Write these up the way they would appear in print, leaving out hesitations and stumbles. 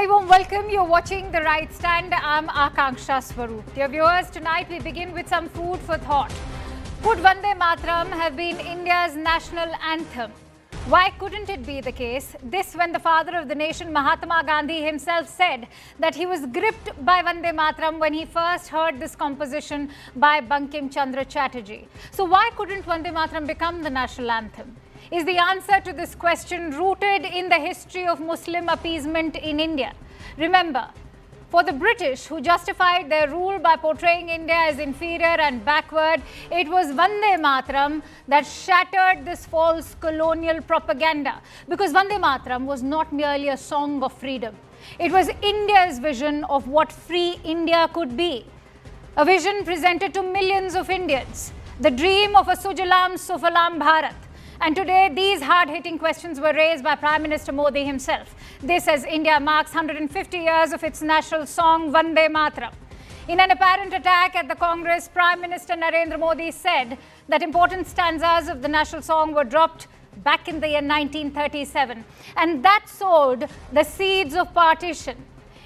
very warm welcome. You're watching The Right Stand. I'm Akanksha Swaroop. Dear viewers, tonight we begin with some food for thought. Could Vande Mataram have been India's national anthem? Why couldn't it be the case? This when the father of the nation, Mahatma Gandhi himself, said that he was gripped by Vande Mataram when he first heard this composition by Bankim Chandra Chatterjee. So why couldn't Vande Mataram become the national anthem? Is the answer to this question rooted in the history of Muslim appeasement in India? Remember, for the British, who justified their rule by portraying India as inferior and backward, it was Vande Mataram that shattered this false colonial propaganda. Because Vande Mataram was not merely a song of freedom. It was India's vision of what free India could be. A vision presented to millions of Indians. The dream of a Sujalam Sufalam Bharat. And today, these hard-hitting questions were raised by Prime Minister Modi himself. This as India marks 150 years of its national song, Vande Mataram. In an apparent attack at the Congress, Prime Minister Narendra Modi said that important stanzas of the national song were dropped back in the year 1937. And that sowed the seeds of partition.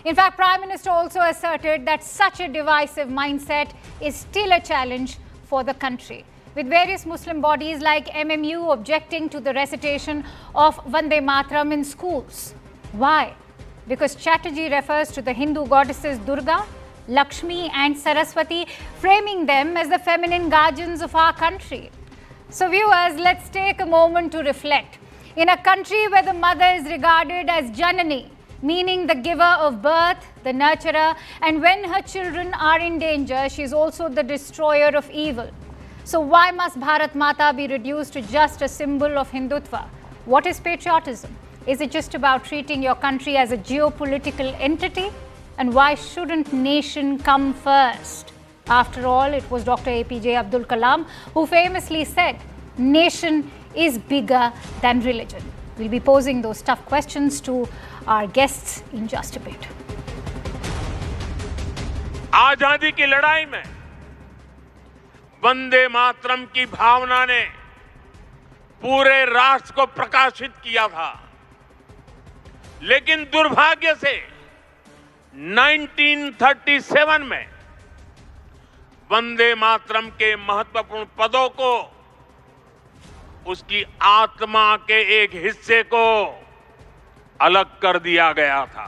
In fact, Prime Minister also asserted that such a divisive mindset is still a challenge for the country, with various Muslim bodies like MMU objecting to the recitation of Vande Mataram in schools. Why? Because Chatterjee refers to the Hindu goddesses Durga, Lakshmi and Saraswati, framing them as the feminine guardians of our country. So viewers, let's take a moment to reflect. In a country where the mother is regarded as Janani, meaning the giver of birth, the nurturer, and when her children are in danger, she is also the destroyer of evil. So why must Bharat Mata be reduced to just a symbol of Hindutva? What is patriotism? Is it just about treating your country as a geopolitical entity? And why shouldn't nation come first? After all, it was Dr. APJ Abdul Kalam who famously said, nation is bigger than religion. We'll be posing those tough questions to our guests in just a bit. आजादी की लड़ाई में वंदे मातरम की भावना ने पूरे राष्ट्र को प्रकाशित किया था, लेकिन दुर्भाग्य से 1937 में वंदे मातरम के महत्वपूर्ण पदों को उसकी आत्मा के एक हिस्से को अलग कर दिया गया था।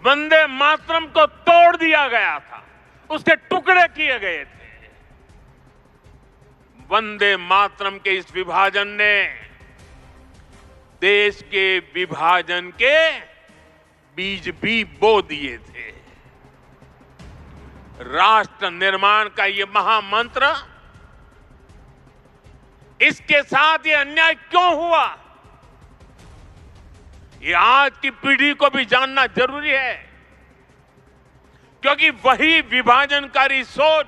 वंदे मातरम को तोड़ दिया गया था, उसके टुकड़े किए गए थे। वंदे मातरम के इस विभाजन ने देश के विभाजन के बीज भी बो दिए थे। राष्ट्र निर्माण का ये महामंत्र, इसके साथ ये अन्याय क्यों हुआ, ये आज की पीढ़ी को भी जानना जरूरी है, क्योंकि वही विभाजनकारी सोच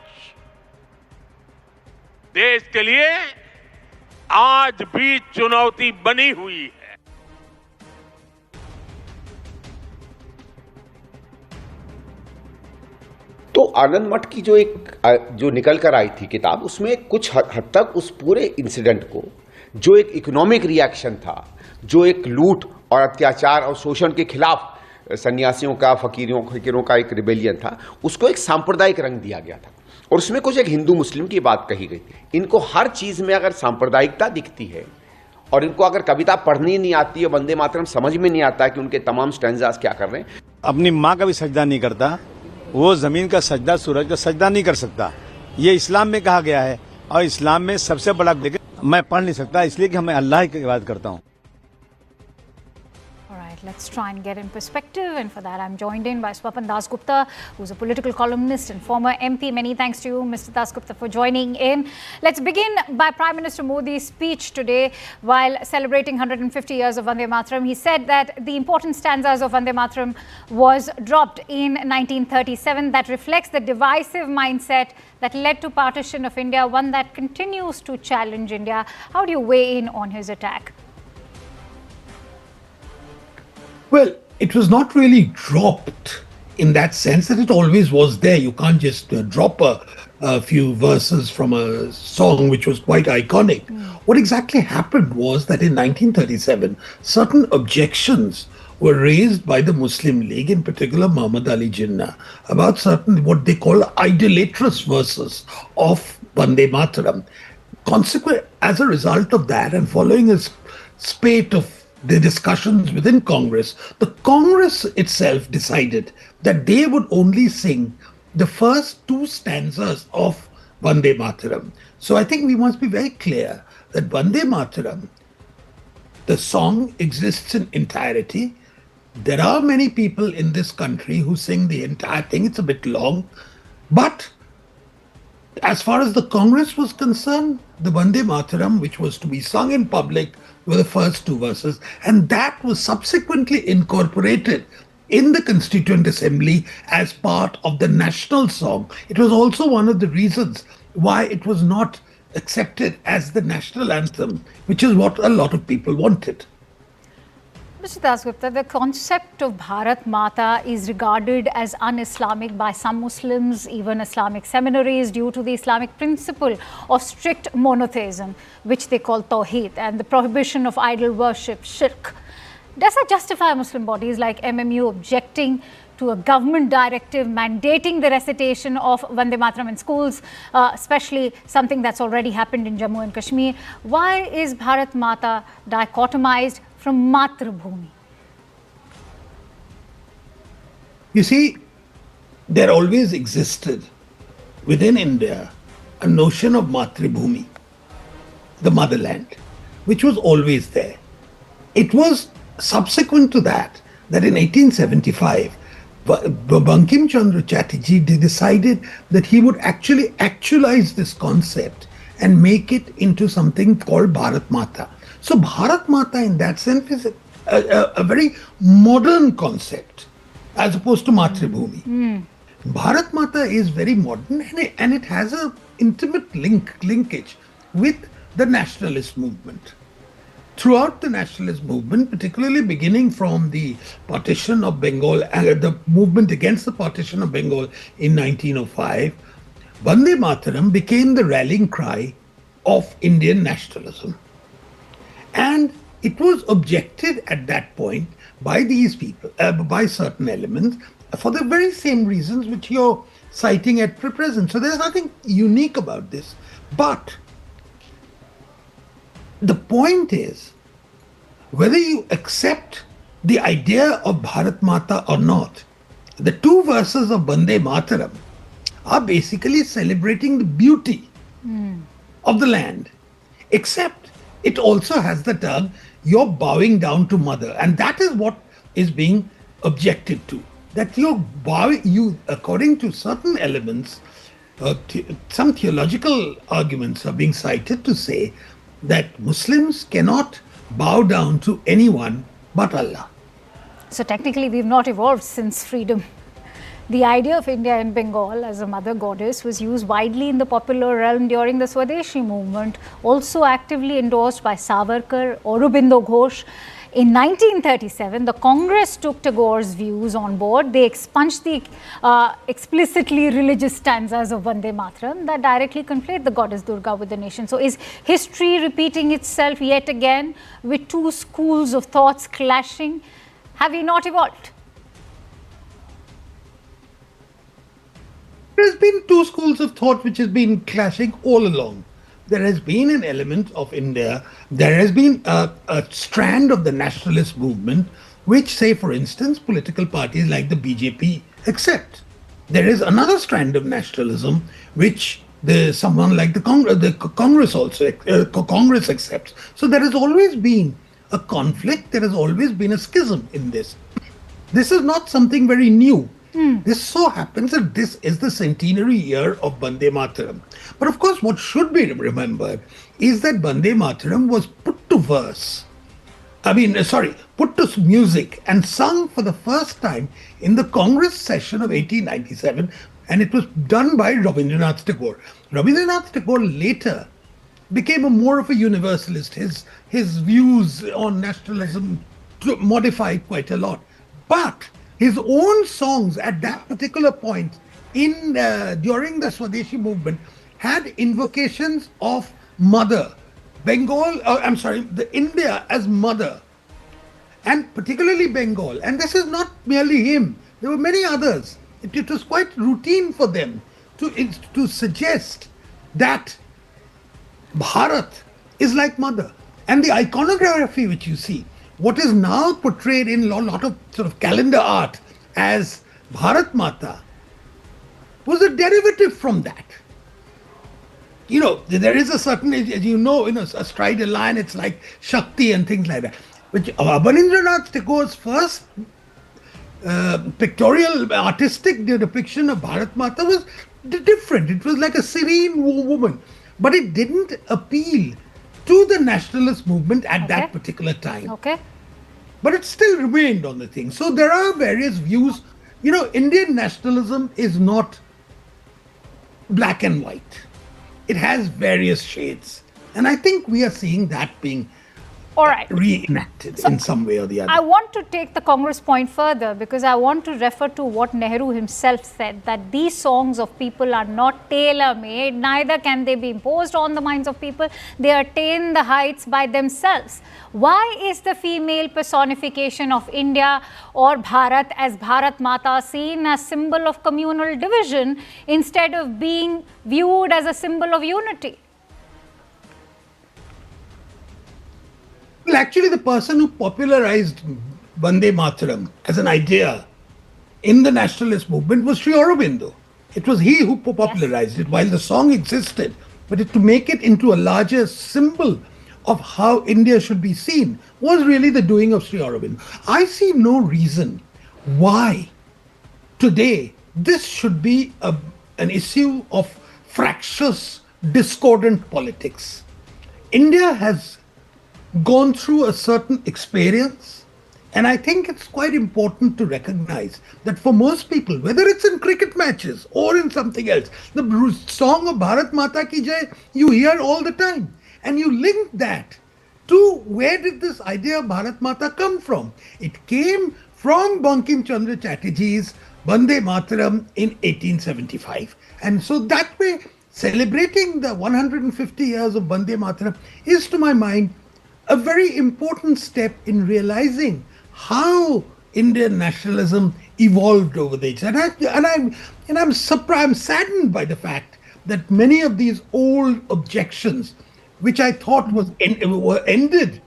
देश के लिए आज भी चुनौती बनी हुई है। तो आनंद मठ की जो निकल कर आई थी किताब, उसमें कुछ हद तक उस पूरे इंसिडेंट को, जो एक इकोनॉमिक रिएक्शन था, जो एक लूट और अत्याचार और शोषण के खिलाफ सन्यासियों का, फकीरों का एक रिबेलियन था, उसको एक सांप्रदायिक रंग दिया गया था। और उसमें कुछ एक हिंदू मुस्लिम की बात कही गई। इनको हर चीज में अगर सांप्रदायिकता दिखती है और इनको अगर कविता पढ़नी नहीं आती है, वंदे मातरम समझ में नहीं आता कि उनके तमाम स्टैंजास क्या कर रहे हैं। अपनी माँ का भी सजदा नहीं करता, वो जमीन का सजदा, सूरज का सजदा नहीं कर सकता। ये इस्लाम में कहा गया है, और इस्लाम में सबसे बड़ा, मैं पढ़ नहीं सकता इसलिए कि मैं अल्लाह की इबादत करता हूँ। Let's try and get in perspective, and for that I'm joined in by Swapan Dasgupta, who's a political columnist and former MP. Many thanks to you, Mr. Dasgupta, for joining in. Let's begin by Prime Minister Modi's speech today while celebrating 150 years of Vande Mataram. He said that the important stanzas of Vande Mataram was dropped in 1937. That reflects the divisive mindset that led to partition of India, one that continues to challenge India. How do you weigh in on his attack? Well, it was not really dropped in that sense that it always was there. You can't just drop a few verses from a song which was quite iconic. What exactly happened was that in 1937, certain objections were raised by the Muslim League, in particular Muhammad Ali Jinnah, about certain what they call idolatrous verses of Vande Mataram. Consequent, as a result of that, and following a spate of the discussions within Congress, the Congress itself decided that they would only sing the first two stanzas of Vande Mataram. So I think we must be very clear that Vande Mataram, the song, exists in entirety. There are many people in this country who sing the entire thing. It's a bit long. But as far as the Congress was concerned, the Vande Mataram, which was to be sung in public, were the first two verses. And that was subsequently incorporated in the Constituent Assembly as part of the national song. It was also one of the reasons why it was not accepted as the national anthem, which is what a lot of people wanted. Mr. Dasgupta, the concept of Bharat Mata is regarded as un-Islamic by some Muslims, even Islamic seminaries, due to the Islamic principle of strict monotheism, which they call Tawheed, and the prohibition of idol worship, shirk. Does that justify Muslim bodies like MMU objecting to a government directive mandating the recitation of Vande Mataram in schools, especially something that's already happened in Jammu and Kashmir? Why is Bharat Mata dichotomized from Matrabhumi? You see, there always existed within India a notion of Matrabhumi, the motherland, which was always there. It was subsequent to that in 1875, Bankim Chandra Chatterjee decided that he would actually actualize this concept and make it into something called Bharat Mata. So Bharat Mata in that sense is a very modern concept as opposed to Matrabhumi. Bharat Mata is very modern and it has an intimate linkage with the nationalist movement. Throughout the nationalist movement, particularly beginning from the partition of Bengal, the movement against the partition of Bengal in 1905, Vande Mataram became the rallying cry of Indian nationalism. And it was objected at that point by these people, by certain elements, for the very same reasons which you're citing at present. So there's nothing unique about this. But the point is, whether you accept the idea of Bharat Mata or not, the two verses of Vande Mataram are basically celebrating the beauty of the land, except it also has the term, you're bowing down to mother. And that is what is being objected to. That you're bowing, according to certain elements, some theological arguments are being cited to say that Muslims cannot bow down to anyone but Allah. So technically we've not evolved since freedom. The idea of India in Bengal as a mother goddess was used widely in the popular realm during the Swadeshi movement, also actively endorsed by Savarkar, Aurobindo Ghosh. In 1937, the Congress took Tagore's views on board. They expunged the explicitly religious stanzas of Vande Mataram that directly conflate the goddess Durga with the nation. So is history repeating itself yet again with two schools of thoughts clashing? Have we not evolved? There's been two schools of thought which has been clashing all along. There has been an element of India, there has been a strand of the nationalist movement, which, say, for instance, political parties like the BJP accept. There is another strand of nationalism, which someone like the Congress also Congress accepts. So there has always been a conflict, there has always been a schism in this. This is not something very new. This so happens that this is the centenary year of Vande Mataram. But of course, what should be remembered is that Vande Mataram was put to music and sung for the first time in the Congress session of 1897, and it was done by Rabindranath Tagore. Rabindranath Tagore later became more of a universalist. His views on nationalism modified quite a lot. But his own songs at that particular point during the Swadeshi movement had invocations of mother, the India as mother. and particularly Bengal. And this is not merely him. There were many others. It was quite routine for them to suggest that Bharat is like mother. And the iconography which you see, what is now portrayed in a lot of sort of calendar art as Bharat Mata, was a derivative from that. You know, there is a certain, as you know, astride a lion, it's like Shakti and things like that. But Abanindranath Tagore's first pictorial, artistic depiction of Bharat Mata was different. It was like a serene woman. But it didn't appeal to the nationalist movement at that particular time. Okay. But it still remained on the thing. So there are various views. You know, Indian nationalism is not black and white. It has various shades. And I think we are seeing that being All right. reenacted in some way or the other. I want to take the Congress point further because I want to refer to what Nehru himself said, that these songs of people are not tailor-made, neither can they be imposed on the minds of people. They attain the heights by themselves. Why is the female personification of India or Bharat as Bharat Mata seen as symbol of communal division instead of being viewed as a symbol of unity? Well, actually, the person who popularized Vande Mataram as an idea in the nationalist movement was Sri Aurobindo. It was he who popularized it while the song existed. But to make it into a larger symbol of how India should be seen was really the doing of Sri Aurobindo. I see no reason why today this should be an issue of fractious, discordant politics. India has gone through a certain experience, and I think it's quite important to recognize that for most people, whether it's in cricket matches or in something else, the song of Bharat Mata Ki Jai you hear all the time, and you link that to where did this idea of Bharat Mata come from? It came from Bankim Chandra Chatterjee's Vande Mataram in 1875, and so that way celebrating the 150 years of Vande Mataram is, to my mind, a very important step in realizing how Indian nationalism evolved over the ages. I'm surprised, I'm saddened by the fact that many of these old objections, which I thought were ended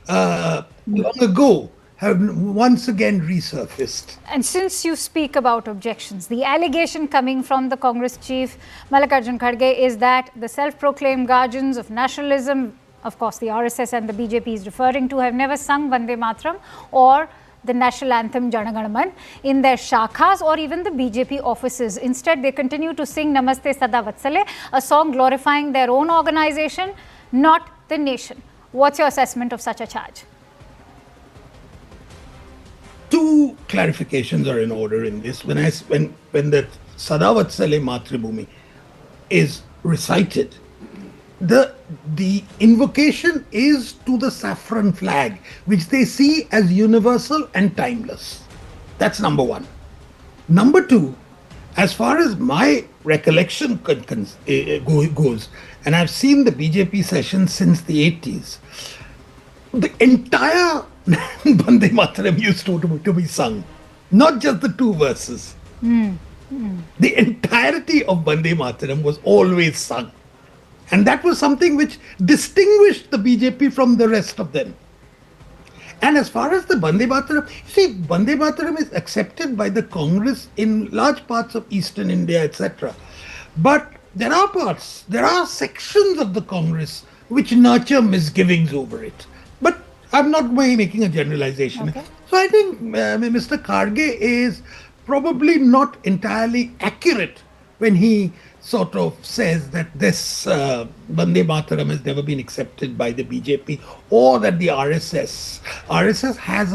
long ago, have once again resurfaced. And since you speak about objections, the allegation coming from the Congress chief, Mallikarjun Kharge, is that the self-proclaimed guardians of nationalism, of course, the RSS and the BJP is referring to, have never sung Vande Mataram or the national anthem Jana Gana Man in their shakhas or even the BJP offices. Instead, they continue to sing Namaste Sada Vatsale, a song glorifying their own organization, not the nation. What's your assessment of such a charge? Two clarifications are in order in this. When the Sada Vatsale Matribhumi is recited, the invocation is to the saffron flag, which they see as universal and timeless. That's number one. Number two, as far as my recollection goes, and I've seen the BJP sessions since the 80s, the entire Vande Mataram used to be sung, not just the two verses. The entirety of Vande Mataram was always sung. And that was something which distinguished the BJP from the rest of them. And as far as the Vande Mataram, see, Vande Mataram is accepted by the Congress in large parts of Eastern India, etc. But there are sections of the Congress which nurture misgivings over it. But I'm not making a generalization. Okay. So I think Mr. Kharge is probably not entirely accurate when he sort of says that this Vande Mataram has never been accepted by the BJP, or that the RSS has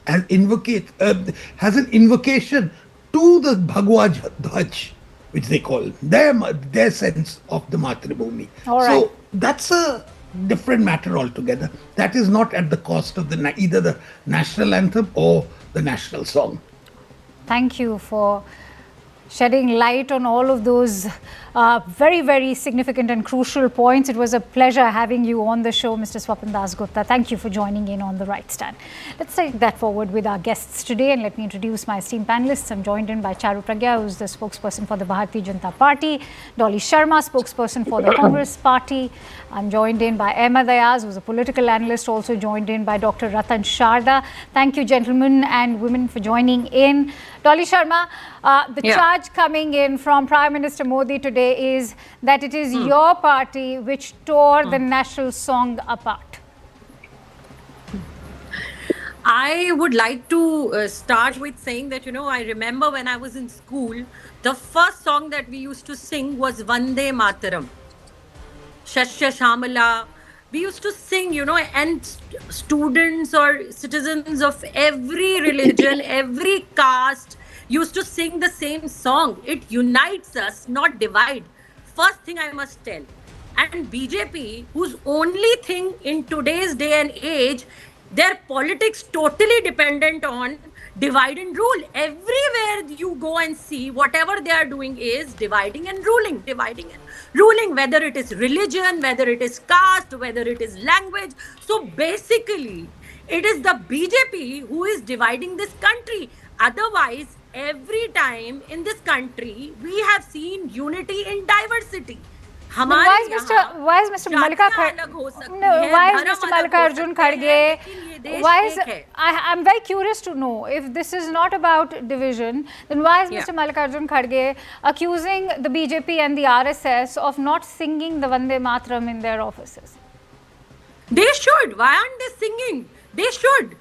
an invocation to the Bhagwa Dhaj, which they call their sense of the Matribhumi. All right. So that's a different matter altogether. That is not at the cost of either the national anthem or the national song. Thank you for shedding light on all of those very, very significant and crucial points. It was a pleasure having you on the show, Mr. Swapan Dasgupta. Thank you for joining in on The Right Stand. Let's take that forward with our guests today, and let me introduce my esteemed panelists. I'm joined in by Charu Pragya, who's the spokesperson for the Bharatiya Janata Party, Dolly Sharma, spokesperson for the Congress Party. I'm joined in by Ahmed Ayaz, who's a political analyst, also joined in by Dr. Ratan Sharda. Thank you, gentlemen and women, for joining in. Dolly Sharma, the charge coming in from Prime Minister Modi today is that it is your party which tore the national song apart. I would like to start with saying that, I remember when I was in school, the first song that we used to sing was Vande Mataram. Shashya Shamala. We used to sing, and students or citizens of every religion, every caste used to sing the same song. It unites us, not divide. First thing I must tell. And BJP, whose only thing in today's day and age, their politics totally dependent on divide and rule. Everywhere you go and see, whatever they are doing is dividing and ruling, whether it is religion, whether it is caste, whether it is language. So basically, it is the BJP who is dividing this country. Otherwise, every time in this country, we have seen unity in diversity. Why is Mr. Mallikarjun Kharge? I'm very curious to know, if this is not about division, then why is Mr. Mallikarjun Kharge accusing the BJP and the RSS of not singing the Vande Mataram in their offices? They should. Why aren't they singing? They should.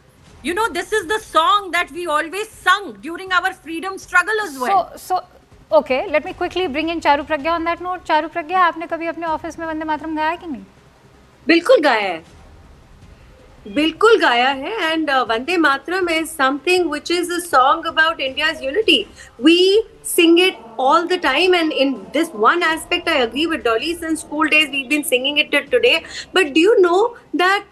This is the song that we always sung during our freedom struggle as well. Okay, let me quickly bring in Charu Pragya on that note. Charu Pragya, आपने कभी अपने office में वंदे मातरम गाया कि नहीं? बिल्कुल गाया है and Vande Mataram is something which is a song about India's unity. We sing it all the time, and in this one aspect I agree with Dolly. Since school days we've been singing it till today. But do you know that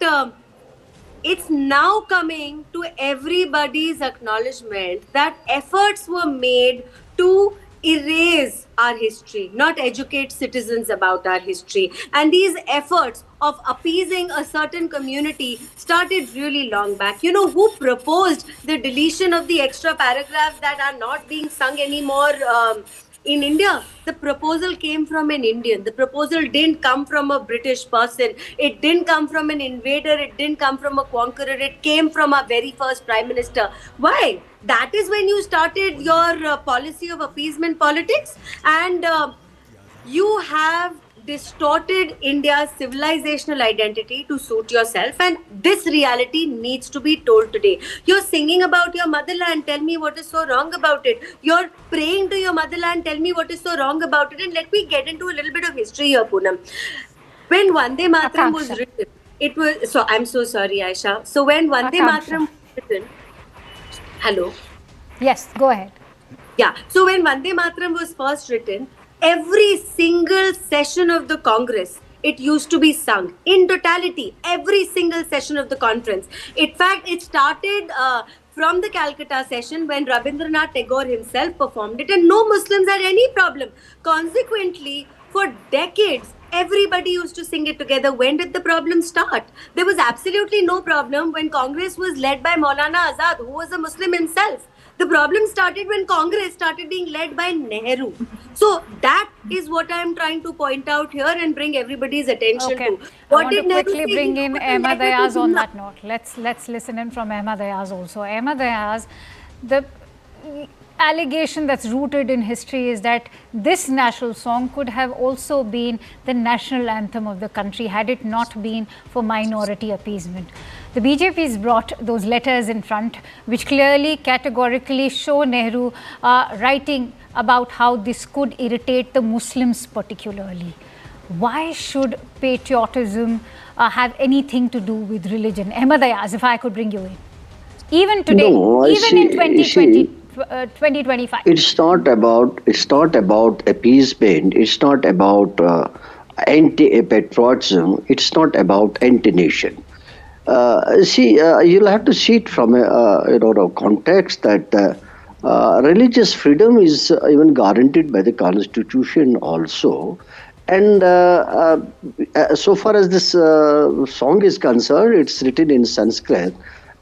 it's now coming to everybody's acknowledgement that efforts were made to erase our history, not educate citizens about our history. And these efforts of appeasing a certain community started really long back. Who proposed the deletion of the extra paragraphs that are not being sung anymore in India? The proposal came from an Indian. The proposal didn't come from a British person. It didn't come from an invader. It didn't come from a conqueror. It came from our very first Prime Minister. Why? That is when you started your policy of appeasement politics, and you have distorted India's civilizational identity to suit yourself, and this reality needs to be told today. You're singing about your motherland, tell me what is so wrong about it. You're praying to your motherland, tell me what is so wrong about it. And let me get into a little bit of history here, Poonam. When Vande Mataram was written, it was, so I'm so sorry, Aisha. So when Vande Mataram was written, hello? Yes, go ahead. Yeah, so when Vande Mataram was first written, every single session of the Congress, it used to be sung in totality, every single session of the conference. In fact, it started from the Calcutta session when Rabindranath Tagore himself performed it, and no Muslims had any problem. Consequently, for decades, everybody used to sing it together. When did the problem start? There was absolutely no problem when Congress was led by Maulana Azad, who was a Muslim himself. The problem started when Congress started being led by Nehru. So that is what I am trying to point out here and bring everybody's attention to. What did Nehru quickly bring in Ahmed Ayaz on that note. Let's listen in from Ahmed Ayaz also. Ahmed Ayaz, the allegation that's rooted in history is that this national song could have also been the national anthem of the country had it not been for minority appeasement. The BJP's brought those letters in front which clearly, categorically show Nehru writing about how this could irritate the Muslims particularly. Why should patriotism have anything to do with religion? Ahmed Ayaz, if I could bring you in. Even today, in 2025. It's not about appeasement. It's not about anti-patriotism. It's not about anti-nation. You'll have to see it from a context that religious freedom is even guaranteed by the constitution also. And so far as this song is concerned, it's written in Sanskrit.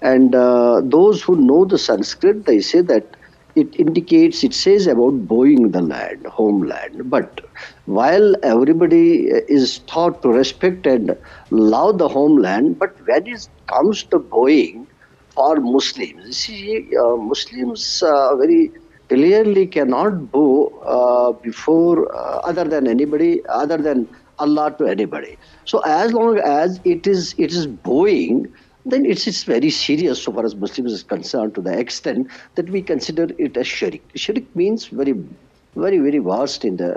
And those who know the Sanskrit, they say that it says about bowing the land, homeland. But while everybody is taught to respect and love the homeland, but when it comes to bowing for Muslims, you see, Muslims very clearly cannot bow before other than anybody, other than Allah to anybody. So as long as it is bowing, then it's very serious so far as Muslims is concerned, to the extent that we consider it as shirk. Shirk means very, very vast in the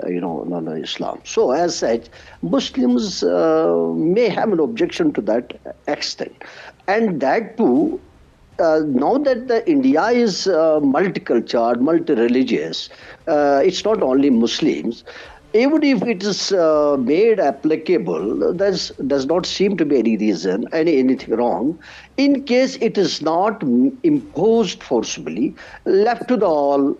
Islam. So as such, Muslims may have an objection to that extent, and that too. Now that India is multicultural, multi-religious, it's not only Muslims. Even if it is made applicable, there does not seem to be any reason, anything wrong. In case it is not imposed forcibly, left to the all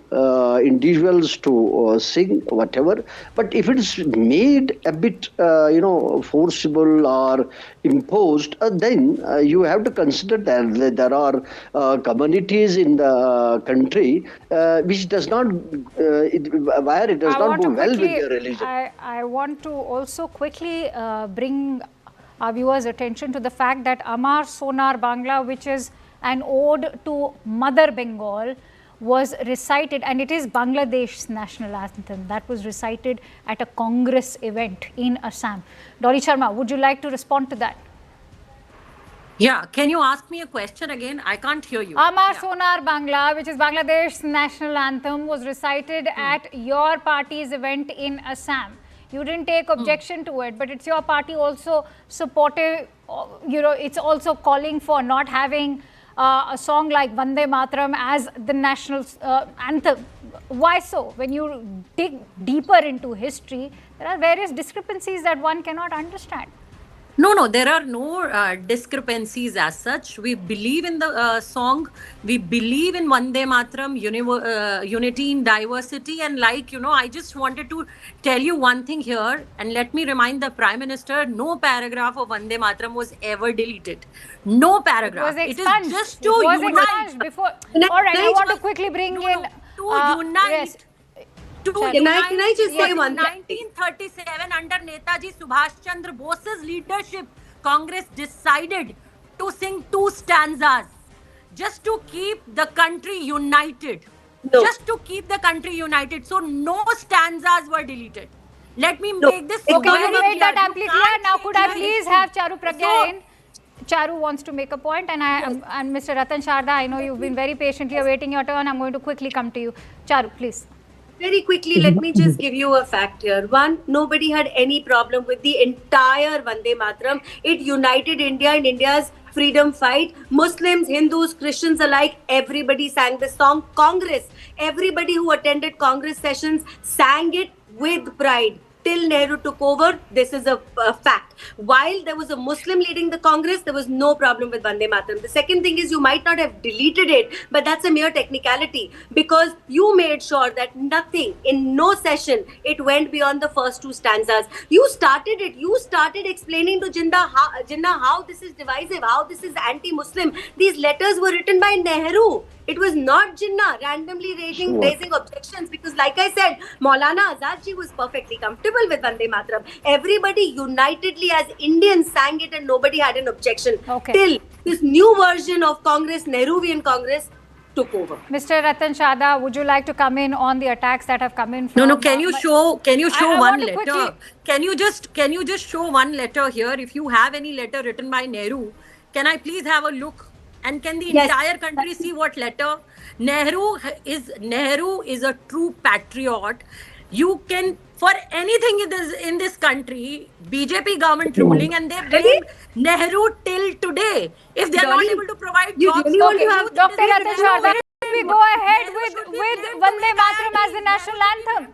individuals to sing whatever. But if it is made a bit, forcible or imposed, then you have to consider that there are communities in the country which does not, where it does not go well with their religion. I want to also quickly bring our viewers' attention to the fact that Amar Sonar Bangla, which is an ode to Mother Bengal, was recited, and it is Bangladesh's national anthem, that was recited at a Congress event in Assam. Dolly Sharma, would you like to respond to that? Yeah, can you ask me a question again? I can't hear you. Amar Sonar Bangla, which is Bangladesh's national anthem, was recited at your party's event in Assam. You didn't take objection to it, but it's your party also supportive, it's also calling for not having a song like Vande Mataram as the national anthem. Why so? When you dig deeper into history, there are various discrepancies that one cannot understand. No, there are no discrepancies as such. We believe in the song. We believe in Vande Mataram, unity in diversity. And I just wanted to tell you one thing here. And let me remind the Prime Minister, no paragraph of Vande Mataram was ever deleted. No paragraph. It is just to unite. Before. All right, I want to quickly bring in... To unite. Yes. Can I just say one thing? 1937, under Netaji Subhash Chandra Bose's leadership, Congress decided to sing 2 stanzas just to keep the country united. No. Just to keep the country united. So no stanzas were deleted. Let me make this very Made that clear. amply clear. Now, could I please have Charu Pragya in? Charu wants to make a point, and and Mr. Ratan Sharda, I know you've been very patiently awaiting your turn. I'm going to quickly come to you. Charu, please. Very quickly, let me just give you a fact here. One, nobody had any problem with the entire Vande Mataram. It united India and India's freedom fight. Muslims, Hindus, Christians alike, everybody sang the song. Congress, everybody who attended Congress sessions sang it with pride. Till Nehru took over, this is a fact. While there was a Muslim leading the Congress, there was no problem with Vande Mataram. The second thing is, you might not have deleted it, but that's a mere technicality, because you made sure that nothing, in no session, it went beyond the first 2 stanzas. You started it. You started explaining to Jinnah how this is divisive, how this is anti-Muslim. These letters were written by Nehru. It was not Jinnah randomly raising objections, because like I said, Maulana Azad ji was perfectly comfortable with Vande Mataram. Everybody unitedly as Indians sang it and nobody had an objection. Okay. Till this new version of Congress, Nehruvian Congress, took over. Mr. Ratan Sharda, would you like to come in on the attacks that have come in from... No, can you show one letter? Quickly... Can you just show one letter here? If you have any letter written by Nehru, can I please have a look? And can the entire country see what letter? Nehru is a true patriot. You can, for anything in this country, BJP government ruling, and they blame Nehru till today. If they are not able to provide jobs, Dr. Ratan Sharda, we go ahead with Vande Mataram as the national anthem?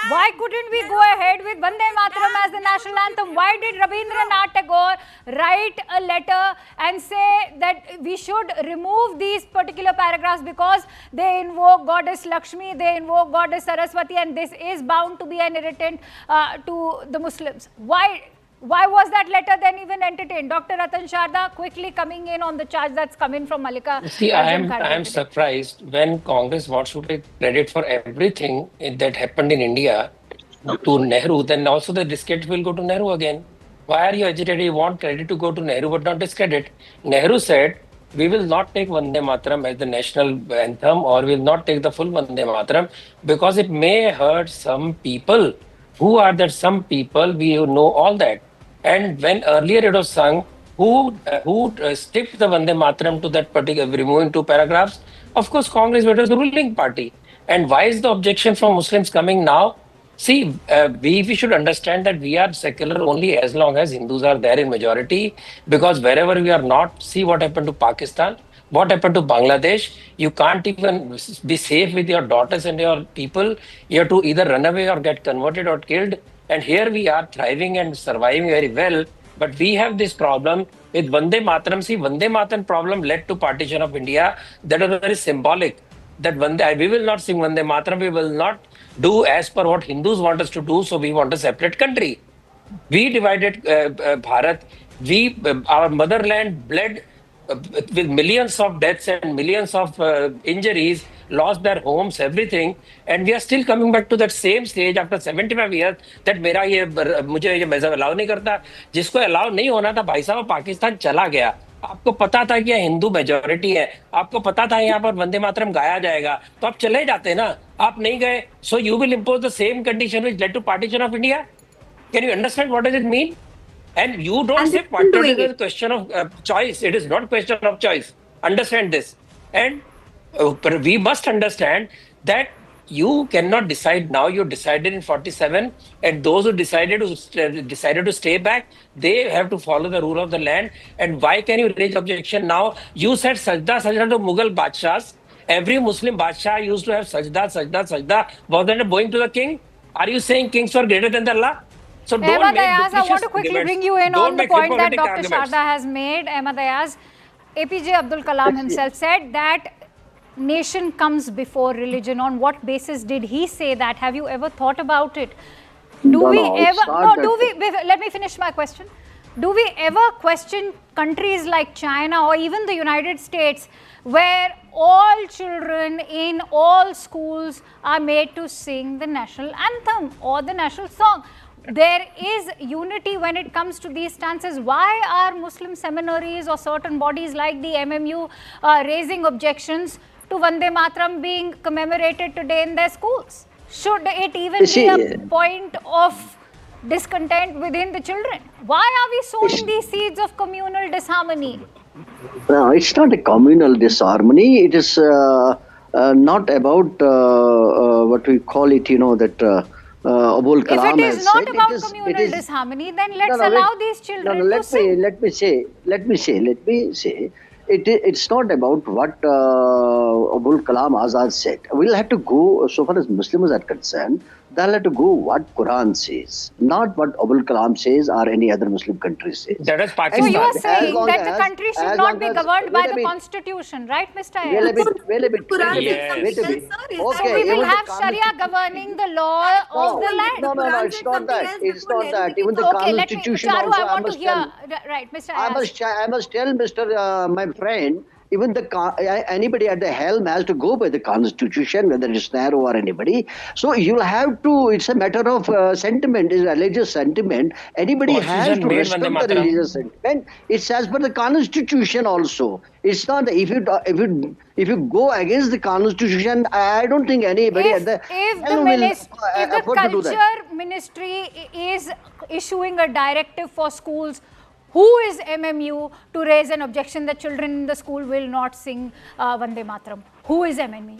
Why couldn't we go ahead with Vande Mataram as the national anthem? Why did Rabindranath Tagore write a letter and say that we should remove these particular paragraphs because they invoke goddess Lakshmi, they invoke goddess Saraswati, and this is bound to be an irritant to the Muslims? Why was that letter then even entertained? Dr. Ratan Sharda, quickly coming in on the charge that's come in from Malika. See, I am surprised when Congress wants to take credit for everything that happened in India to Nehru, then also the discredit will go to Nehru again. Why are you agitated? You want credit to go to Nehru but not discredit. Nehru said, we will not take Vande Mataram as the national anthem, or we will not take the full Vande Mataram because it may hurt some people. Who are that some people? We know all that. And when earlier it was sung, who stripped the Vande Mataram to that particular, removing 2 paragraphs? Of course, Congress was the ruling party. And why is the objection from Muslims coming now? See, we should understand that we are secular only as long as Hindus are there in majority, because wherever we are not, see what happened to Pakistan, what happened to Bangladesh. You can't even be safe with your daughters and your people. You have to either run away or get converted or killed. And here we are thriving and surviving very well. But we have this problem with Vande Mataram. See, Vande Mataram problem led to partition of India. That was very symbolic. That we will not sing Vande Mataram. We will not do as per what Hindus want us to do. So we want a separate country. We divided Bharat. Our motherland bled with millions of deaths and millions of injuries, lost their homes, everything, and we are still coming back to that same stage after 75 years that मेरा ये मुझे ये मजहब allow नहीं करता. जिसको allow नहीं होना था भाई साहब पाकिस्तान चला गया. आपको पता था कि यह हिंदू मेजोरिटी है, आपको पता था यहाँ पर वंदे मातरम गाया जाएगा, तो आप चले जाते ना. आप नहीं गए. So you will impose the same condition which led to partition of India. Can you understand what does it mean? And you don't say patriotism is a question of choice. It is not a question of choice. Understand this. And we must understand that you cannot decide now. You decided in 47, and those who decided to stay back, they have to follow the rule of the land. And why can you raise objection now? You said sajda to Mughal Badshahs. Every Muslim Badshah used to have sajda. Wasn't it going to the king? Are you saying kings were greater than the Allah? So Ahmad Ayaz, I want to quickly bring you in on the point that Dr. Sharda has made. Ahmad Ayaz, APJ Abdul Kalam himself said that nation comes before religion. On what basis did he say that? Have you ever thought about it? Let me finish my question. Do we ever question countries like China or even the United States, where all children in all schools are made to sing the national anthem or the national song? There is unity when it comes to these stances. Why are Muslim seminaries or certain bodies like the MMU raising objections to Vande Mataram being commemorated today in their schools? Should it even be a point of discontent within the children? Why are we sowing these seeds of communal disharmony? No, it's not a communal disharmony. It is not about what we call it, that Abul Kalam if it is not about communal disharmony, then let's allow these children to sing. Let me say, it's not about what Abul Kalam Azad said. We'll have to go, so far as Muslims are concerned, they'll have to go what Quran says, not what Abul Kalam says or any other Muslim country says. That is Pakistan. So you are saying that the country should not be governed by the constitution, right, Mr. Ayaz? Wait a bit. So we will have Sharia governing the law of the land. No, it's not that. It's not that. Even the constitution Charu, also, I want to hear. Right, Mr. Ayaz. I must tell Mr. My friend, even anybody at the helm has to go by the constitution, whether it's Nehru or anybody. So you'll have to, it's a matter of sentiment, it's a religious sentiment. Anybody has to respect the religious sentiment. It's as per the constitution also. It's not, if you go against the constitution, I don't think anybody at the helm will afford to do that. If the culture ministry is issuing a directive for schools, who is MMU to raise an objection that children in the school will not sing Vande Mataram? Who is MMU?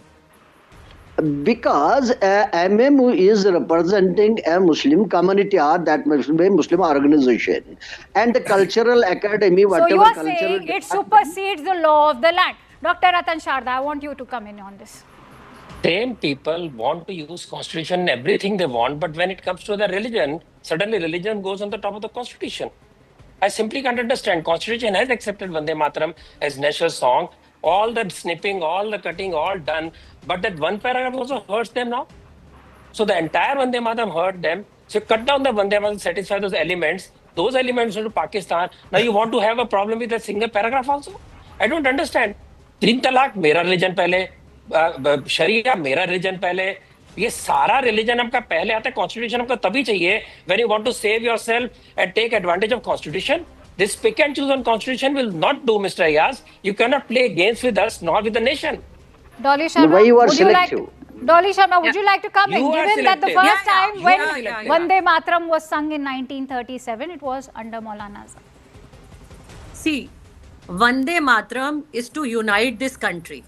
Because MMU is representing a Muslim community or that Muslim organization. And the cultural academy, whatever so you are cultural... saying it supersedes the law of the land. Dr. Ratan Sharda, I want you to come in on this. Same people want to use constitution and everything they want, but when it comes to the religion, suddenly religion goes on the top of the constitution. I simply can't understand. Constitution has accepted Vande Mataram as national song, all the snipping, all the cutting, all done, but that one paragraph also hurts them now. So the entire Vande Mataram hurt them. So cut down the Vande Mataram, satisfy those elements into Pakistan. Now you want to have a problem with a single paragraph also? I don't understand. 3 तलाक मेरा religion पहले, शरिया मेरा religion पहले, ये सारा religion आपका पहले आता है. कॉन्स्टिट्यूशन आपको तभी चाहिए when you want to save yourself and take advantage of constitution. This pick and choose on constitution will not do, Mr. Ayaz. You cannot play games with us nor with the nation. Dolly Sharma, Why you are would you like selective? Dolly Sharma, would you like to come in? You are Given that the selective. first time when selective. Vande Mataram was sung in 1937, it was under Maulana Azad. See, Vande Mataram is to unite this country.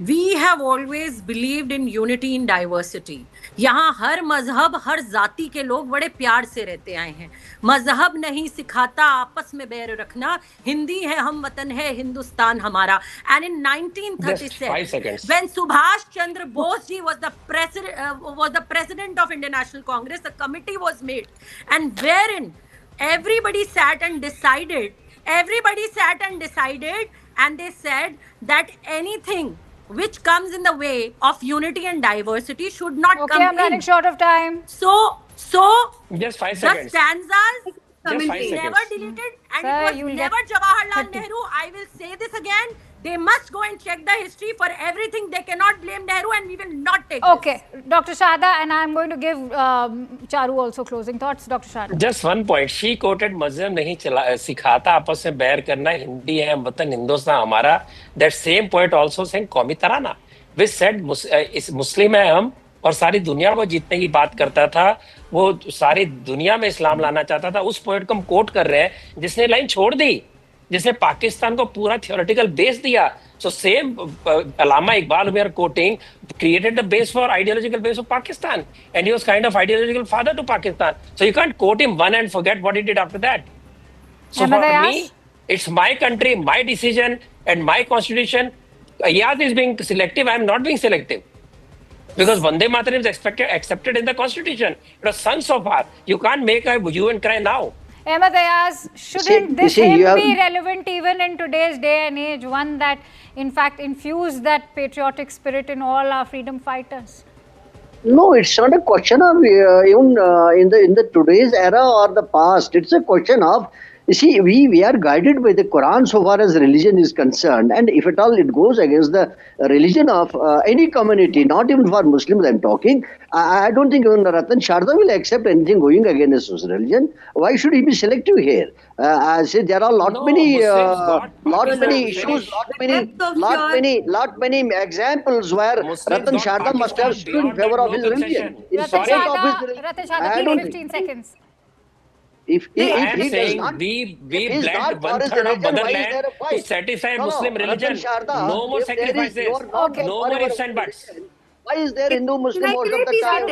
We have always believed in unity in diversity. यहाँ हर मजहब हर जाति के लोग बड़े प्यार से रहते आए हैं. मजहब नहीं सिखाता आपस में बैर रखना. हिंदी है हम वतन है हिंदुस्तान हमारा. And in 1937, when Subhash Chandra Bose ji was the president of Indian National Congress, a committee was made, and wherein everybody sat and decided, and they said that anything which comes in the way of unity and diversity should not come in. Okay, I'm running short of time. So Just 5 the seconds. stanzas Just 5 never seconds. deleted, and Sir, it you was will never get Jawaharlal 30. Nehru. I will say this again. They must go and check the history for everything. They cannot blame Nehru, and we will not take Okay, Dr. Sharda, and I'm going to give Charu also closing thoughts. Dr. Sharda. Just one point. She quoted मजहब नहीं सिखाता आपस में बैर करना. हिंदी है वतन हिंदुस्तान हमारा. That same poet also sang कौमी तराना, which said इस मुस्लिम है हम और सारी दुनिया को जीतने की बात करता था. वो सारी दुनिया में इस्लाम लाना चाहता था. उस पोएट को हम कोट कर रहे हैं जिसने लाइन छोड़ दी, जिसने पाकिस्तान को पूरा थियोरेटिकल बेस दिया. So same Allama Iqbal we are quoting created the base for ideological base of Pakistan, and he was kind of ideological father to Pakistan. So you can't quote him one and forget what he did after that. So for me, it's my country, my decision, and my constitution. Ayaz is being selective. I am not being selective. Because Vande Mataram is accepted in the constitution. It was sung so far. You can't make a hue and cry now. Ahmed Ayaz, shouldn't this hymn be relevant even in today's day and age? One that, in fact, infused that patriotic spirit in all our freedom fighters. No, it's not a question of even in the today's era or the past. It's a question of, you see, we are guided by the Quran so far as religion is concerned, and if at all it goes against the religion of any community, not even for Muslims I'm talking, I don't think even Ratan Sharda will accept anything going against his religion. Why should he be selective here? I say there are lot many issues, lot many examples where Ratan Sharda must have stood in favor of his religion. Ratan Sharda, please 15 seconds. If I am he saying does not, we if blend one third of motherland to satisfy Muslim religion. No more sacrifices. No more ifs and buts. Why is there Hindu-Muslim most of the time?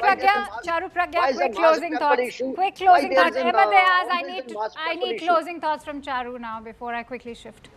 Charu Pragya, quick closing thoughts. Quick closing thoughts. Ahmed Ayaz, I need closing thoughts from Charu now before I quickly shift.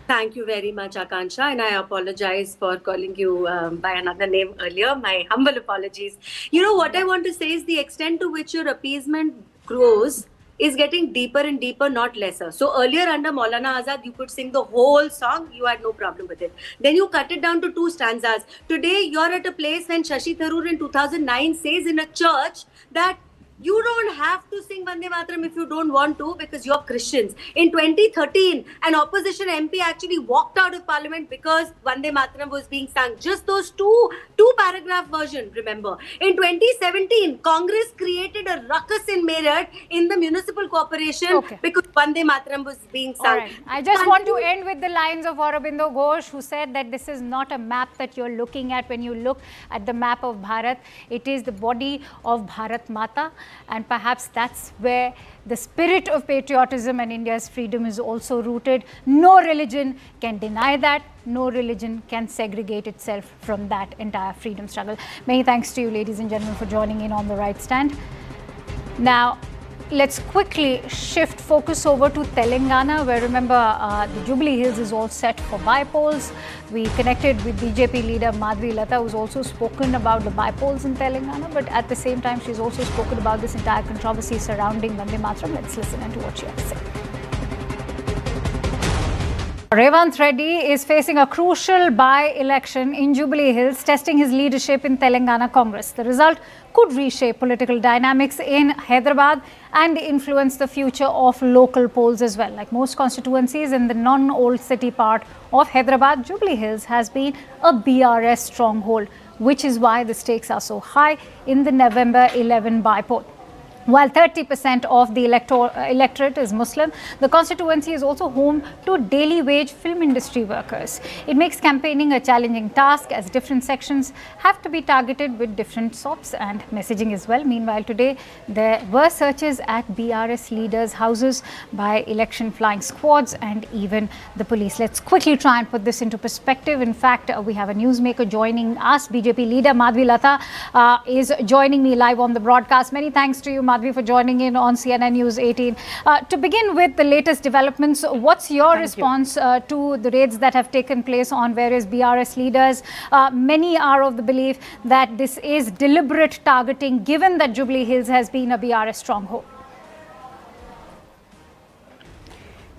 Thank you very much, Akansha, and I apologize for calling you by another name earlier. My humble apologies. You know, what I want to say is the extent to which your appeasement grows is getting deeper and deeper, not lesser. So earlier under Maulana Azad, you could sing the whole song, you had no problem with it. Then you cut it down to 2 stanzas. Today, you're at a place when Shashi Tharoor in 2009 says in a church that you don't have to sing Vande Mataram if you don't want to because you're Christians. In 2013, an opposition MP actually walked out of parliament because Vande Mataram was being sung. Just those two paragraph version, remember. In 2017, Congress created a ruckus in Meerut in the municipal corporation because Vande Mataram was being sung. Right. I just want to end with the lines of Aurobindo Ghosh, who said that this is not a map that you're looking at when you look at the map of Bharat. It is the body of Bharat Mata. And perhaps that's where the spirit of patriotism and India's freedom is also rooted. No religion can deny that. No religion can segregate itself from that entire freedom struggle. Many thanks to you, ladies and gentlemen, for joining in on The Right Stand. Now, let's quickly shift focus over to Telangana, where remember the Jubilee Hills is all set for by-polls. We connected with BJP leader Madhvi Lata, who's also spoken about the by-polls in Telangana, but at the same time, she's also spoken about this entire controversy surrounding Vande Mataram. Let's listen into what she had to say. Revant Reddy is facing a crucial by-election in Jubilee Hills, testing his leadership in Telangana Congress. The result could reshape political dynamics in Hyderabad and influence the future of local polls as well. Like most constituencies in the non-old city part of Hyderabad, Jubilee Hills has been a BRS stronghold, which is why the stakes are so high in the November 11 by-poll. While 30% of the electorate is Muslim, the constituency is also home to daily wage film industry workers. It makes campaigning a challenging task as different sections have to be targeted with different SOPs and messaging as well. Meanwhile, today there were searches at BRS leaders' houses by election flying squads and even the police. Let's quickly try and put this into perspective. In fact, we have a newsmaker joining us. BJP leader Madhvi Lata is joining me live on the broadcast. Many thanks to you, Madhvi, for joining in on CNN News 18. To begin with the latest developments, what's your response to the raids that have taken place on various BRS leaders? Many are of the belief that this is deliberate targeting, given that Jubilee Hills has been a BRS stronghold.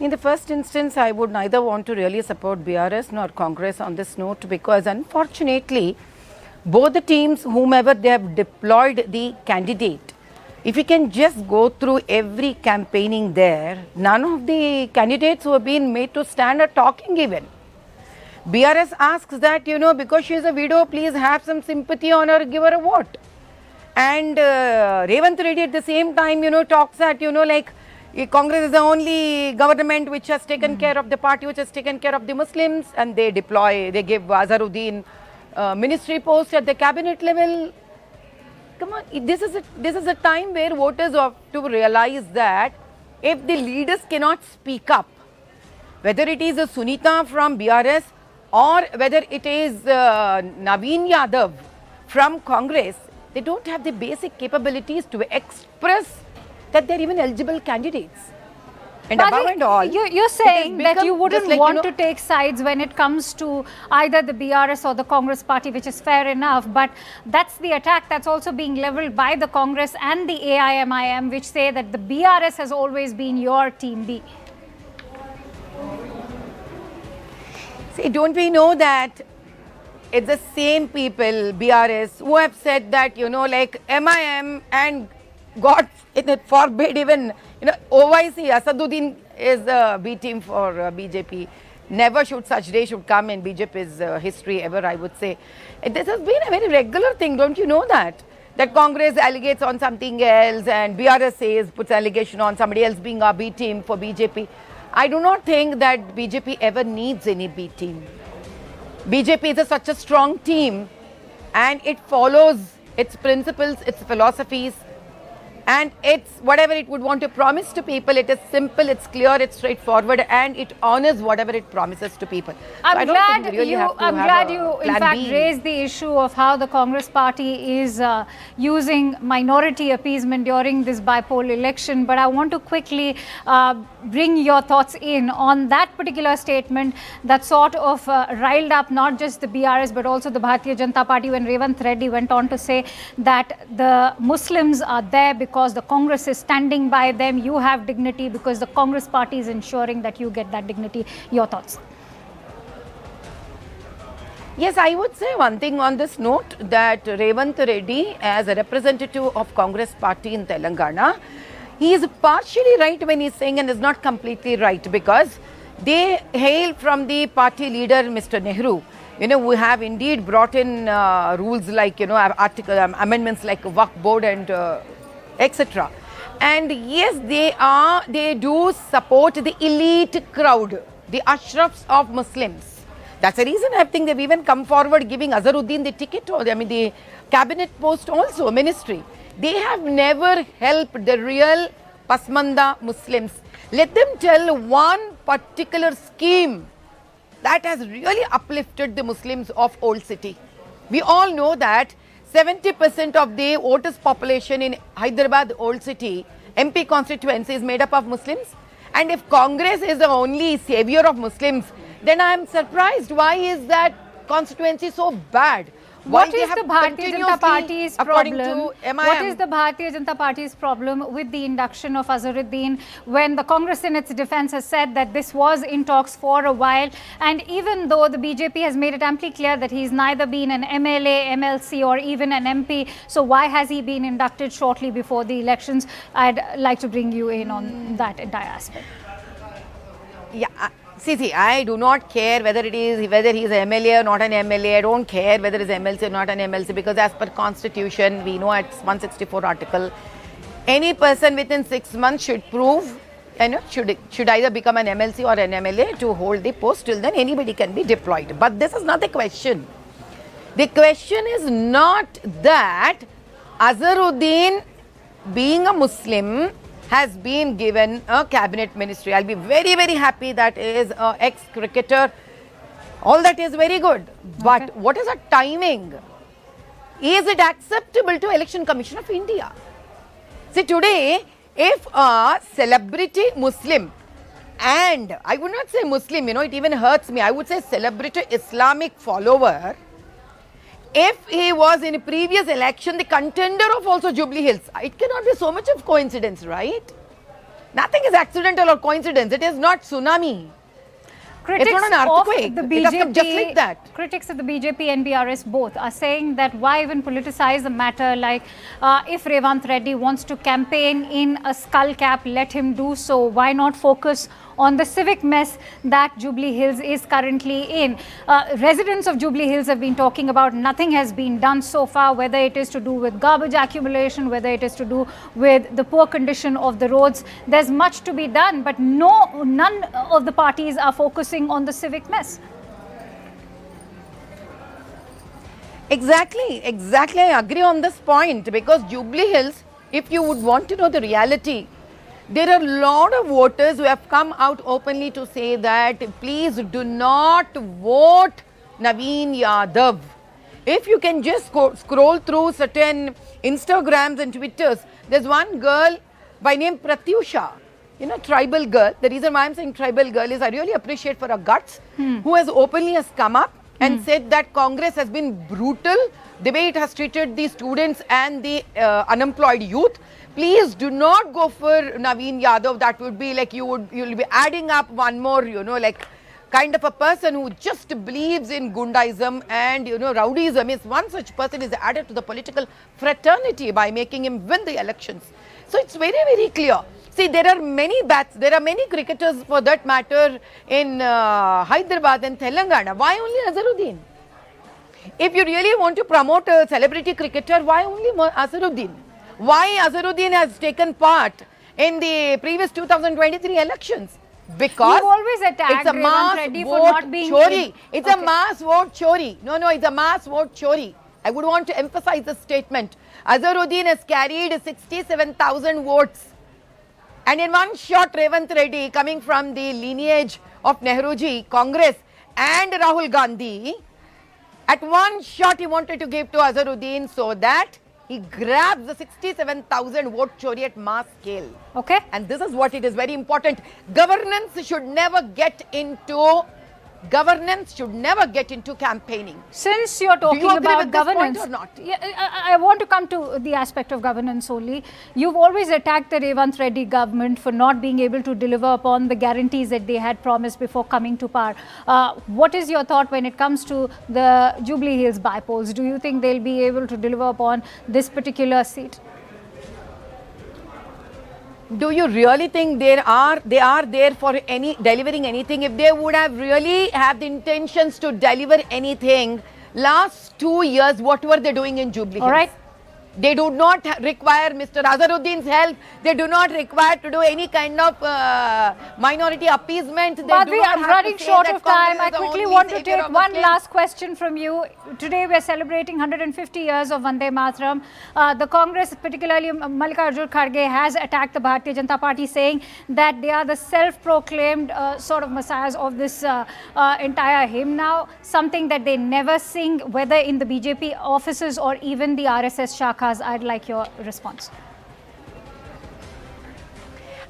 In the first instance, I would neither want to really support BRS nor Congress on this note, because unfortunately, both the teams, whomever they have deployed the candidate, if you can just go through every campaigning there, none of the candidates who have been made to stand are talking even. BRS asks that, because she is a widow, please have some sympathy on her, give her a vote. And Revant Reddy at the same time, talks that, like Congress is the only government which has taken care of the party, which has taken care of the Muslims, and they give Azharuddin ministry post at the cabinet level. Come on, this is a time where voters have to realize that if the leaders cannot speak up, whether it is a Sunita from BRS or whether it is Naveen Yadav from Congress, they don't have the basic capabilities to express that they're even eligible candidates. And above and all, you're saying that you wouldn't want to take sides when it comes to either the BRS or the Congress party, which is fair enough, but that's the attack that's also being leveled by the Congress and the AIMIM, which say that the BRS has always been your team B. See, don't we know that it's the same people, BRS, who have said that, like MIM and God forbid even, OIC, Asaduddin is a B team for BJP. Never should such day should come in BJP's history ever, I would say. This has been a very regular thing, don't you know that? That Congress allegates on something else and BRS says, puts allegation on somebody else being a B team for BJP. I do not think that BJP ever needs any B team. BJP is such a strong team and it follows its principles, its philosophies, and it's whatever it would want to promise to people. It is simple, it's clear, it's straightforward, and it honors whatever it promises to people. I'm glad you in fact raised the issue of how the Congress party is using minority appeasement during this by-poll election, but I want to quickly bring your thoughts in on that particular statement that sort of riled up not just the BRS but also the Bharatiya Janata Party, when Revant Reddy went on to say that the Muslims are there because the Congress is standing by them. You have dignity because the Congress party is ensuring that you get that dignity. Your thoughts? Yes, I would say one thing on this note, that Revant Reddy, as a representative of Congress party in Telangana, he is partially right when he's saying, and is not completely right, because they hail from the party leader, Mr. Nehru. We have indeed brought in rules like, amendments like Waqf board and etc. And yes, they do support the elite crowd, the ashrafs of Muslims. That's the reason I think they've even come forward giving Azharuddin the ticket, or the cabinet post also, ministry. They have never helped the real Pasmanda Muslims. Let them tell one particular scheme that has really uplifted the Muslims of Old City. We all know that 70% of the voters population in Hyderabad Old City MP constituency is made up of Muslims. And if Congress is the only savior of Muslims, then I am surprised. Why is that constituency so bad? What is the Bharatiya Janata Party's problem? What is the Bharatiya Janata Party's problem with the induction of Azharuddin, when the Congress in its defense has said that this was in talks for a while, and even though the BJP has made it amply clear that he's neither been an MLA, MLC or even an MP, so why has he been inducted shortly before the elections? I'd like to bring you in on that entire aspect. Yeah. See, I do not care whether he is an MLA or not an MLA. I don't care whether he is MLC or not an MLC, because as per constitution, we know at 164 article, any person within 6 months should prove, should either become an MLC or an MLA to hold the post. Till then, anybody can be deployed. But this is not the question. The question is not that Azharuddin, being a Muslim, has been given a cabinet ministry. I'll be very, very happy that is an ex-cricketer. All that is very good. But what is the timing? Is it acceptable to Election Commission of India? See, today, if a celebrity Muslim, and I would not say Muslim, it even hurts me, I would say celebrity Islamic follower, if he was in a previous election the contender of also Jubilee Hills, it cannot be so much of coincidence, right? Nothing is accidental or coincidence. It is not tsunami. It's not an earthquake. It has come just like that. Critics of the BJP and BRS both are saying that why even politicize the matter, like if Revant Reddy wants to campaign in a skull cap, let him do so. Why not focus on the civic mess that Jubilee Hills is currently in? Residents of Jubilee Hills have been talking about nothing has been done so far, whether it is to do with garbage accumulation, whether it is to do with the poor condition of the roads. There's much to be done, but none of the parties are focusing on the civic mess. Exactly. I agree on this point, because Jubilee Hills, if you would want to know the reality, there are a lot of voters who have come out openly to say that please do not vote Naveen Yadav. If you can just scroll through certain Instagrams and Twitters, there's one girl by name Pratyusha, tribal girl. The reason why I'm saying tribal girl is I really appreciate for her guts, who has openly come up and said that Congress has been brutal, the way it has treated the students and the unemployed youth. Please do not go for Naveen Yadav. That would be like you'll be adding up one more, like kind of a person who just believes in Gundaism and rowdyism. Is one such person is added to the political fraternity by making him win the elections. So it's very, very clear. See, there are many bats, there are many cricketers for that matter in Hyderabad and Telangana. Why only Azharuddin? If you really want to promote a celebrity cricketer, why only Azharuddin? Why Azharuddin has taken part in the previous 2023 elections? Because you've always attacked it's a mass Reddy vote for not being chori. It's a mass vote chori. No, it's a mass vote chori. I would want to emphasize this statement. Azharuddin has carried 67,000 votes. And in one shot, Revant Reddy, coming from the lineage of Nehruji, Congress and Rahul Gandhi, at one shot he wanted to give to Azharuddin so that he grabs the 67,000 vote chori at mass scale. Okay. And this is what it is very important. Governance should never get into campaigning. Since you're talking about governance, or not? Yeah, I want to come to the aspect of governance only. You've always attacked the Revant Reddy government for not being able to deliver upon the guarantees that they had promised before coming to power. What is your thought when it comes to the Jubilee Hills by-polls? Do you think they'll be able to deliver upon this particular seat? Do you really think they are there for delivering anything? If they would have really have the intentions to deliver anything, last 2 years, what were they doing in Jubilee Hills? All right. They do not require Mr. Azharuddin's help. They do not require to do any kind of minority appeasement. Madhvi, I'm running short of time. I quickly want to take one last question from you. Today we are celebrating 150 years of Vande Mataram. The Congress, particularly Mallikarjun Kharge, has attacked the Bharatiya Janata Party, saying that they are the self-proclaimed sort of messiahs of this entire hymn now, something that they never sing, whether in the BJP offices or even the RSS Shakhas. I'd like your response.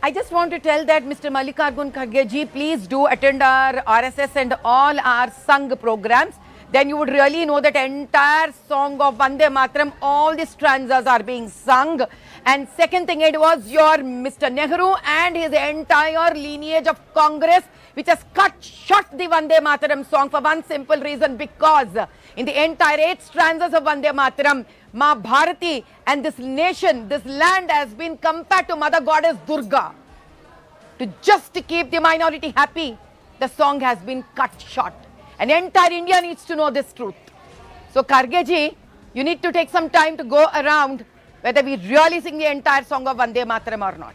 I just want to tell that Mr. Mallikarjun Kharge ji, please do attend our RSS and all our Sangh programs. Then you would really know that entire song of Vande Mataram, all the stanzas are being sung. And second thing, it was your Mr. Nehru and his entire lineage of Congress which has cut short the Vande Mataram song for one simple reason, because in the entire 8 stanzas of Vande Mataram, Ma Bharati and this nation, this land has been compared to Mother Goddess Durga. To keep the minority happy, the song has been cut short. And entire India needs to know this truth. So Kharge ji, you need to take some time to go around whether we really sing the entire song of Vande Mataram or not.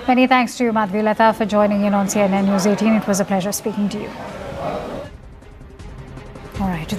Many thanks to you, Madhvilata, for joining in on CNN News 18. It was a pleasure speaking to you. All right.